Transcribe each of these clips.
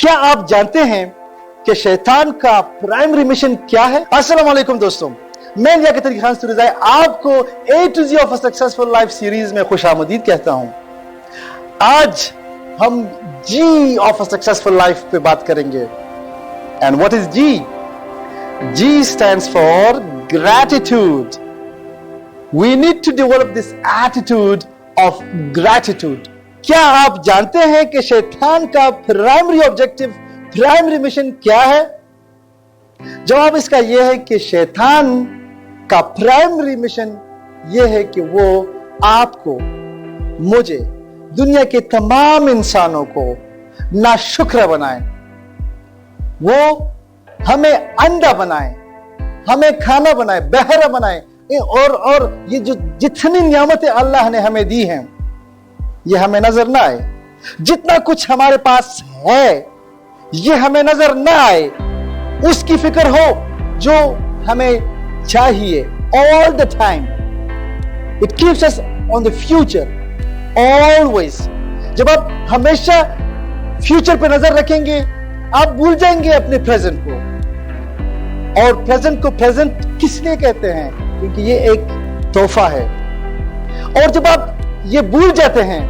क्या आप जानते हैं कि शैतान का प्राइमरी मिशन क्या है? अस्सलाम वालेकुम दोस्तों, मैं लियाकत अली खान सुरजाई आपको A to Z of successful life series में खुशामदीद कहता हूं। आज हम G ऑफ सक्सेसफुल लाइफ पे बात करेंगे। And what is G? G stands for gratitude. We need to develop this attitude of gratitude. क्या आप जानते हैं कि शैतान का प्राइमरी ऑब्जेक्टिव, प्राइमरी मिशन क्या है? जवाब इसका यह है कि शैतान का प्राइमरी मिशन यह है कि वो आपको, मुझे, दुनिया के तमाम इंसानों को नाशुक्र बनाए, वो हमें अंधा बनाए, हमें खाना बनाए, बहरा बनाए, और ये जो जितनी नियामतें अल्लाह ने हमें दी हैं ये हमें नजर ना आए। जितना कुछ हमारे पास है ये हमें नजर ना आए, उसकी फिक्र हो जो हमें चाहिए all the time. It keeps us on the future always. जब आप हमेशा फ्यूचर पे नजर रखेंगे आप भूल जाएंगे अपने प्रेजेंट को। और प्रेजेंट को प्रेजेंट किस लिए कहते हैं? क्योंकि ये एक तोहफा है। और जब आप ये भूल जाते हैं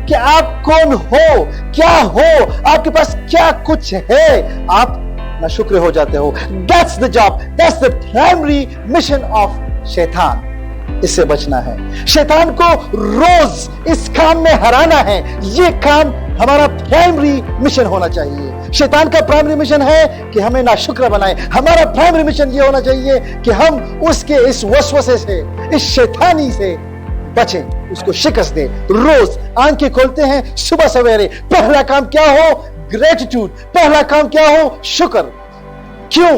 कि आप कौन हो, क्या हो, आपके पास क्या कुछ है, आप नाशुक्र हो जाते हो। That's the job, that's the primary mission of शैतान। इससे बचना है, शैतान को रोज इस काम में हराना है। ये काम हमारा प्राइमरी मिशन होना चाहिए। शैतान का प्राइमरी मिशन है कि हमें नाशुक्र बनाए। हमारा प्राइमरी मिशन ये होना चाहिए कि हम उसके इस वसवसे से, इस शैतानी से बचें, उसको शिकस्त दें। रोज आंखें खोलते हैं सुबह सवेरे, पहला काम क्या हो? ग्रेटिट्यूड। पहला काम क्या हो? शुक्र। क्यों?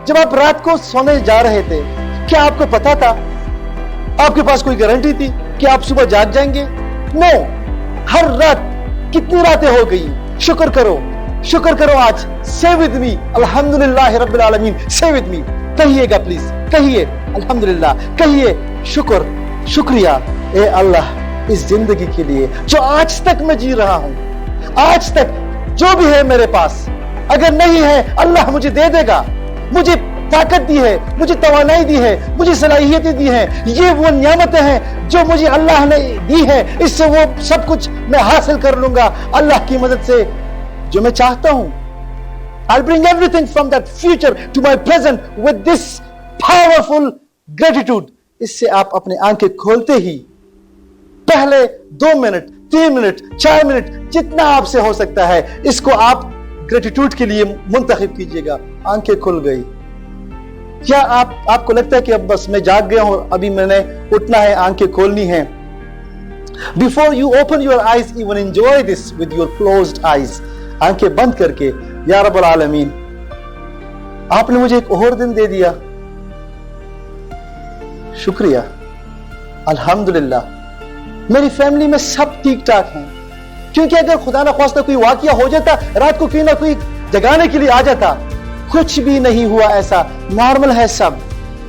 जब आप रात को सोने जा रहे थे क्या आपको पता था, आपके पास कोई गारंटी थी कि आप सुबह जाग जाएंगे? नो। हर रात कितनी रातें हो गई? शुक्र करो, शुक्र करो। आज से विद मी अल्हम्दुलिल्लाह रब्बिल आलमीन। से विद मी कहिएगा प्लीज, कहिए अल्हम्दुलिल्लाह, कहिए शुक्र, शुक्रिया ए अल्लाह इस जिंदगी के लिए जो आज तक मैं जी रहा हूं। आज तक जो भी है मेरे पास, अगर नहीं है अल्लाह मुझे दे देगा। मुझे ताकत दी है, मुझे तवानाई दी है, मुझे सलाहियतें दी हैं। ये वो नियामतें हैं जो मुझे अल्लाह ने दी है। इससे वो सब कुछ मैं हासिल कर लूंगा अल्लाह की मदद से जो मैं चाहता हूं। I'll bring everything from that future to my present with this powerful gratitude. इससे आप अपने आंखें खोलते ही पहले 2 मिनट, 3 मिनट, 4 मिनट जितना आपसे हो सकता है इसको आप ग्रेटिट्यूड के लिए मुंतखब कीजिएगा। आंखें खुल गई। क्या आपको लगता है कि अब बस मैं जाग गया हूं, अभी मैंने उठना है, आंखें खोलनी है? Before you open your eyes, even enjoy this with your closed eyes. आंखें बंद करके, या रब्बुल आलमीन आपने मुझे एक और दिन दे दिया, शुक्रिया, अल्हम्दुलिल्लाह। मेरी फैमिली में सब ठीक ठाक हैं। क्योंकि अगर खुदा ना ख्वास्ता कोई वाकया हो जाता, रात को कोई ना कोई जगाने के लिए आ जाता, कुछ भी नहीं हुआ ऐसा, नॉर्मल है सब,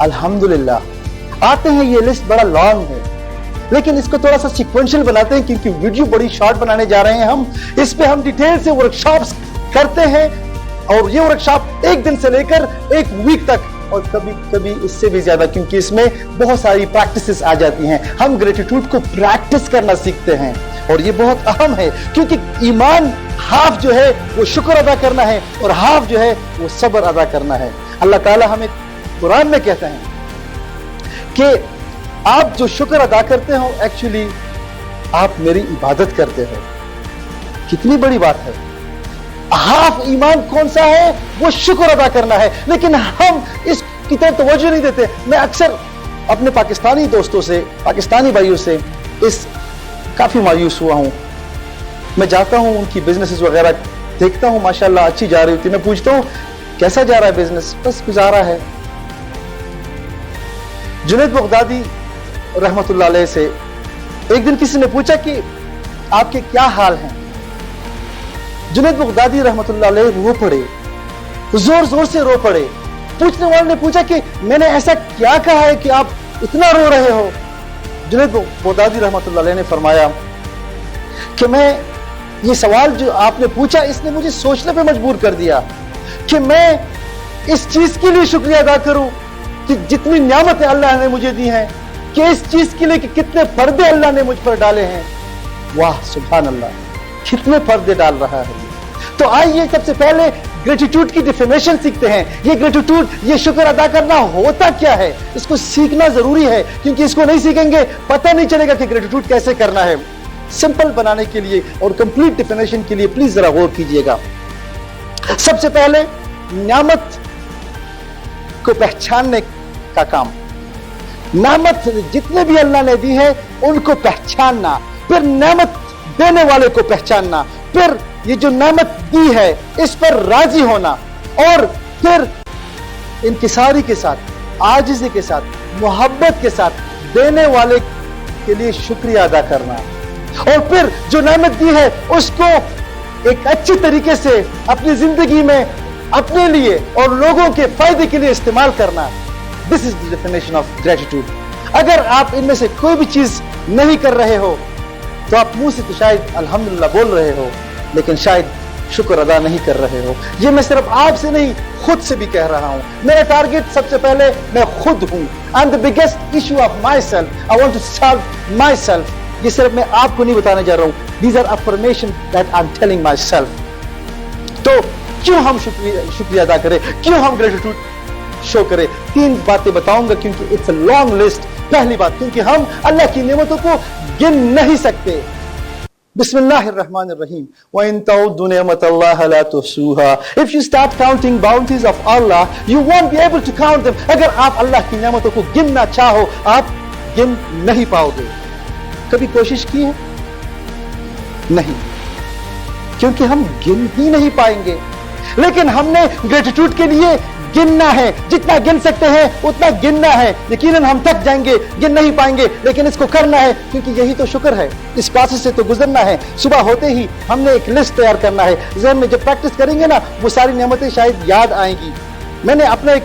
अल्हम्दुलिल्लाह। आते हैं, ये लिस्ट बड़ा लॉन्ग है लेकिन इसको थोड़ा सा सीक्वेंशियल बनाते हैं क्योंकि वीडियो बड़ी शॉर्ट बनाने जा रहे हैं हम। इस पे हम डिटेल से वर्कशॉप्स करते हैं और ये वर्कशॉप 1 दिन से लेकर 1 वीक तक और कभी कभी इससे भी ज्यादा, क्योंकि इसमें बहुत सारी प्रैक्टिसेस आ जाती हैं। हम ग्रेटिट्यूड को प्रैक्टिस करना सीखते हैं और ये बहुत अहम है क्योंकि ईमान हाफ जो है वो शुक्र अदा करना है और हाफ जो है वो सब्र अदा करना है। अल्लाह ताला हमें कुरान में कहते हैं कि आप जो शुक्र अदा करते हो एक्चुअली आप मेरी इबादत करते हो। कितनी बड़ी बात है। हाफ ईमान कौन सा है? वो शुक्र अदा करना है। लेकिन हम इसकी तरफ तवज्जो नहीं देते। मैं अक्सर अपने पाकिस्तानी दोस्तों से, पाकिस्तानी भाइयों से इस काफी मायूस हुआ हूं। मैं जाता हूं उनकी बिजनेसेस वगैरह देखता हूं, माशाल्लाह अच्छी जा रही होती। मैं पूछता हूं कैसा जा रहा है बिजनेस? बस गुजारा है। जुनैद बगदादी रहमतुल्लाह अलैह से एक दिन किसी ने पूछा कि आपके क्या हाल हैं? जुनैद बगदादी रहमतुल्लाह अलैह रो पड़े, जोर जोर से रो पड़े। पूछने वाले ने पूछा कि मैंने ऐसा क्या कहा है कि आप इतना रो रहे हो? जुनैद बगदादी रहमतुल्लाह अलैह ने फरमाया कि मैं یہ سوال جو آپ نے پوچھا اس نے مجھے سوچنے پہ مجبور کر دیا کہ میں اس چیز کے لیے شکریہ ادا کروں کہ جتنی نعمتیں اللہ نے مجھے دی ہیں، کہ اس چیز کے لیے کہ کتنے پردے اللہ نے مجھ پر ڈالے ہیں. واہ سبحان اللہ، کتنے پردے ڈال رہا ہے. تو آئیے سب سے پہلے گریٹیٹیوڈ کی ڈیفینیشن سیکھتے ہیں. یہ گریٹیٹیوڈ، یہ شکر ادا کرنا ہوتا کیا ہے، اس کو سیکھنا ضروری ہے، کیونکہ اس کو نہیں سیکھیں گے پتہ نہیں چلے گا کہ گریٹیٹیوڈ کیسے کرنا ہے. سمپل بنانے کے لیے اور کمپلیٹ ڈیفینیشن کے لیے پلیز ذرا غور کیجئے گا. سب سے پہلے نعمت کو پہچاننے کا کام، نعمت جتنے بھی اللہ نے دی ہے ان کو پہچاننا، پھر نعمت دینے والے کو پہچاننا، پھر یہ جو نعمت دی ہے اس پر راضی ہونا، اور پھر انکساری کے ساتھ، عاجزی کے ساتھ، محبت کے ساتھ دینے والے کے لیے شکریہ ادا کرنا، اور پھر جو نعمت دی ہے اس کو ایک اچھے طریقے سے اپنی زندگی میں اپنے لیے اور لوگوں کے فائدے کے لیے استعمال کرنا. This is the definition of gratitude. اگر آپ ان میں سے کوئی بھی چیز نہیں کر رہے ہو تو آپ منہ سے تو شاید الحمدللہ بول رہے ہو لیکن شاید شکر ادا نہیں کر رہے ہو. یہ میں صرف آپ سے نہیں خود سے بھی کہہ رہا ہوں. میرا ٹارگٹ سب سے پہلے میں خود ہوں. I'm the biggest issue of myself. I want to solve myself. یہ صرف میں آپ کو نہیں بتانے جا رہا ہوں. These are affirmations that I'm telling myself. تو کیوں ہم شکریہ ادا کریں، کیوں ہم گریٹیٹیوڈ شو کریں؟ 3 باتیں بتاؤں گا کیونکہ it's a long list. پہلی بات، کیونکہ ہم اللہ کی نعمتوں کو گن نہیں سکتے. بسم اللہ الرحمن الرحیم. وَإِن تَعُدُّوا نِعْمَةَ اللَّهِ لَا تُحْصُوهَا. If you start counting bounties of Allah, you won't be able to count them. اگر آپ اللہ کی نعمتوں کو گننا چاہو آپ گن نہیں پاؤ گے. کبھی کوشش کی ہے؟ نہیں، کیونکہ ہم گن ہی نہیں پائیں گے. لیکن ہم نے گریٹیٹیوڈ کے لیے گننا ہے، جتنا گن سکتے ہیں اتنا گننا ہے. یقیناً ہم تھک جائیں گے، گن نہیں پائیں گے، لیکن اس کو کرنا ہے کیونکہ یہی تو شکر ہے. اس پروسیس سے تو گزرنا ہے. صبح ہوتے ہی ہم نے ایک لسٹ تیار کرنا ہے. ذہن میں جب پریکٹس کریں گے نا وہ ساری نعمتیں شاید یاد آئیں گی. میں نے اپنا ایک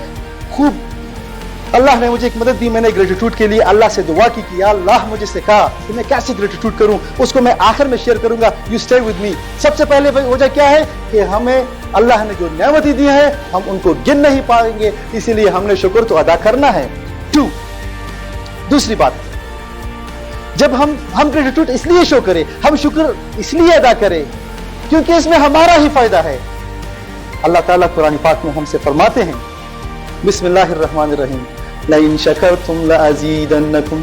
خوب، اللہ نے مجھے ایک مدد دی. میں نے گریٹیٹیوڈ کے لیے اللہ سے دعا کی کہ یا اللہ مجھے سکھا کہ میں کیسے گریٹیٹیوڈ کروں. اس کو میں آخر میں شیئر کروں گا. You stay with me. سب سے پہلے وجہ کیا ہے کہ ہمیں اللہ نے جو نعمتیں دی ہے ہم ان کو گن نہیں پائیں گے، اسی لیے ہم نے شکر تو ادا کرنا ہے. دوسری بات، جب ہم گریٹیٹیوڈ اس لیے شو کریں، ہم شکر اس لیے ادا کریں کیونکہ اس میں ہمارا ہی فائدہ ہے. اللہ تعالیٰ قرآن پاک میں ہم سے فرماتے ہیں بسم اللہ الرحمن الرحیم لَإِن شَكَرْتُمْ لَأَزِيدَنَّكُمْ.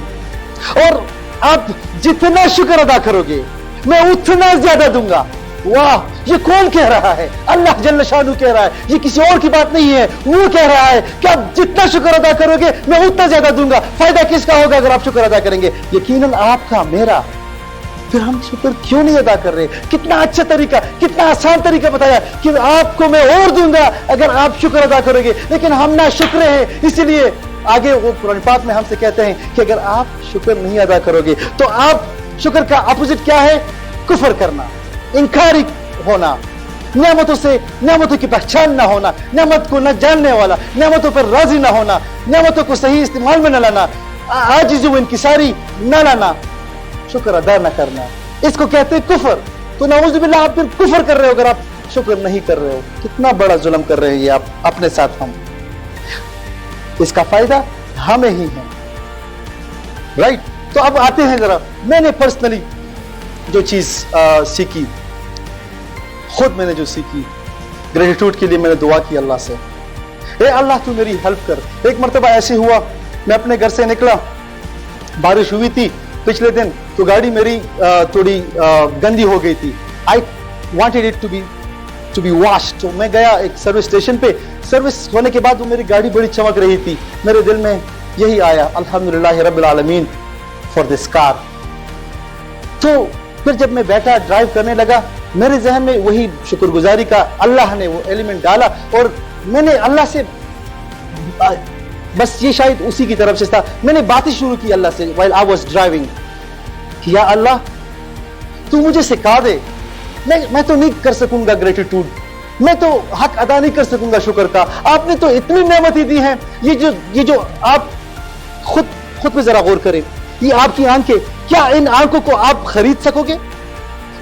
اور آپ جتنا شکر ادا کرو گے میں اتنا زیادہ دوں گا. واہ، یہ کون کہہ رہا ہے؟ اللہ جل شانہ کہہ رہا ہے. یہ کسی اور کی بات نہیں ہے، وہ کہہ رہا ہے کہ آپ جتنا شکر ادا کرو گے میں اتنا زیادہ دوں گا. فائدہ کس کا ہوگا اگر آپ شکر ادا کریں گے؟ یقیناً آپ کا، میرا. پھر ہم شکر کیوں نہیں ادا کر رہے؟ کتنا اچھا طریقہ، کتنا آسان طریقہ بتایا کہ آپ کو میں اور دوں گا اگر آپ شکر ادا کرو گے. لیکن ہم نہ شکر ہیں، اسی لیے آگے وہ قرآن پاک میں ہم سے کہتے ہیں کہ اگر آپ شکر نہیں ادا کرو گے تو آپ، شکر کا اپوزٹ کیا ہے؟ کفر کرنا، انکاری ہونا، نعمتوں سے، نعمتوں کی پہچان نہ ہونا، نعمت کو نہ جاننے والا، نعمتوں پر راضی نہ ہونا، نعمتوں کو صحیح استعمال میں نہ لانا، عاجزی و انکساری نہ لانا، شکر ادا نہ کرنا. اس کو کہتے ہیں کفر. تو نعوذ باللہ آپ پھر کفر کر رہے ہو اگر آپ شکر نہیں کر رہے ہو. کتنا بڑا ظلم کر رہے ہیں یہ آپ اپنے ساتھ. ہم اس کا فائدہ ہمیں ہی ہے، رائٹ. تو اب آتے ہیں ذرا، میں نے پرسنلی جو چیز سیکھی، خود میں نے جو سیکھی گریٹیٹیوڈ کے لیے، میں نے دعا کی اللہ سے، اے اللہ تو میری ہیلپ کر. ایک مرتبہ ایسے ہوا، میں اپنے گھر سے نکلا، بارش ہوئی تھی پچھلے دن، تو گاڑی میری تھوڑی گندی ہو گئی تھی. I wanted it to be washed. تو میں گیا ایک سروس اسٹیشن پہ. سروس ہونے کے بعد وہ میری گاڑی بڑی چمک رہی تھی. میرے دل میں یہی آیا، الحمدللہ رب العالمین فار دس کار. تو پھر جب میں بیٹھا ڈرائیو کرنے لگا، میرے ذہن میں وہی شکر گزاری کا اللہ نے وہ ایلیمنٹ ڈالا، اور میں نے اللہ سے، بس یہ شاید اسی کی طرف سے تھا، میں نے باتیں شروع کی اللہ سے while I was driving کہ یا اللہ تو مجھے سکھا دے. میں تو نہیں کر سکوں گا گریٹیٹیوڈ، میں تو حق ادا نہیں کر سکوں گا شکر کا. آپ نے تو اتنی نعمتیں دی ہیں. یہ جو آپ خود پہ ذرا غور کریں، یہ آپ کی آنکھیں، کیا ان آنکھوں کو آپ خرید سکو گے؟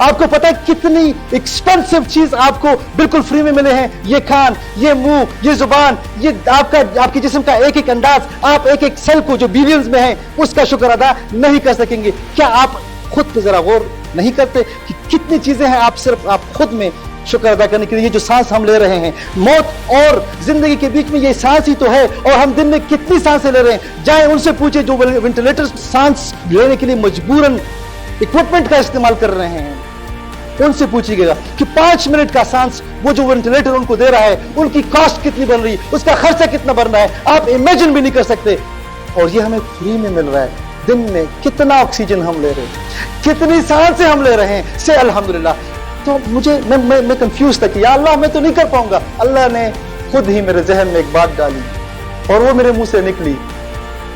आपको पता है कितनी एक्सपेंसिव चीज आपको बिल्कुल फ्री में मिले हैं? ये कान, ये मुंह, ये जुबान, ये आपके जिस्म का एक एक अंदाज, आप एक एक सेल को जो बिलियंस में है उसका शुक्र अदा नहीं कर सकेंगे। क्या आप खुद पे जरा गौर नहीं करते कि कितनी चीजें हैं आप खुद में शुक्र अदा करने के लिए? ये जो सांस हम ले रहे हैं, मौत और जिंदगी के बीच में ये सांस ही तो है, और हम दिन में कितनी सांसें ले रहे हैं? जाए उनसे पूछे जो वेंटिलेटर सांस लेने के लिए मजबूरन इक्विपमेंट का इस्तेमाल कर रहे हैं, उनसे पूछिएगा कि 5 मिनट का सांस वो जो वेंटिलेटर उनको दे रहा है, उनकी कॉस्ट कितनी बन रही है, उसका खर्चा कितना बन रहा है, आप इमेजिन भी नहीं कर सकते। और ये हमें फ्री में मिल रहा है। दिन में कितना ऑक्सीजन हम ले रहे हैं, कितनी सांसें हम ले रहे हैं, से अल्हम्दुलिल्लाह। तो मैं कंफ्यूज था कि या अल्लाह मैं तो नहीं कर पाऊंगा। अल्लाह ने खुद ही मेरे जहन में एक बात डाली और वो मेरे मुंह से निकली।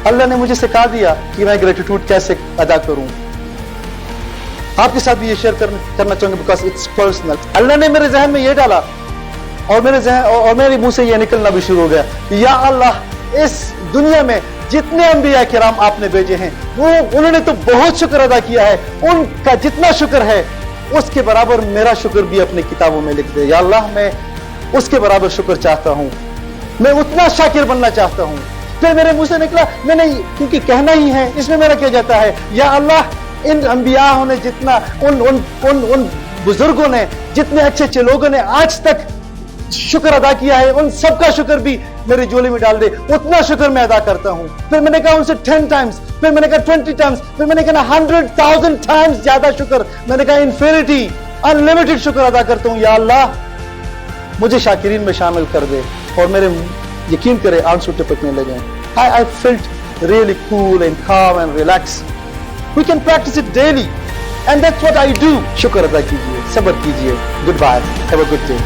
अल्लाह ने मुझे सिखा दिया कि मैं ग्रेटिट्यूड कैसे अदा करूं। आपके साथ भी ये शेयर करना चाहूंगा बिकॉज इट्स पर्सनल। अल्लाह ने मेरे जहन में ये डाला और मेरे मुंह से ये निकलना भी शुरू हो गया, या अल्लाह इस दुनिया में जितने अंबिया किराम आपने भेजे हैं उन्होंने तो बहुत शुक्र अदा किया है, उनका जितना शुक्र है उसके बराबर मेरा शुक्र भी अपनी किताबों में लिख दे। या अल्लाह मैं उसके बराबर शुक्र चाहता हूं, मैं उतना शाकिर बनना चाहता हूं। फिर मेरे मुंह से निकला, मैंने क्योंकि कहना ही है, इसमें मेरा क्या जाता है, या अल्लाह इन अंबियाओं ने जितना उन बुजुर्गों ने जितने अच्छे अच्छे लोगों ने आज तक शुक्र अदा किया है, उन सबका शुक्र भी मेरी झोली में डाल दे, उतना शुक्र मैं अदा करता हूं। फिर मैंने कहा उनसे 10 टाइम्स, फिर मैंने कहा 20 टाइम्स, फिर मैंने कहा 100,000 टाइम्स ज्यादा शुक्र, मैंने कहा इन्फिनिटी अनलिमिटेड शुक्र अदा करता हूं। या अल्लाह मुझे शाकिरीन में शामिल कर दे और मेरे यकीन करे आंसू टपकने लगे। I felt really cool and calm and relaxed. We can practice it daily and that's what I do. शुक्र अदा कीजिए, सब्र कीजिए। Goodbye. Have a good day.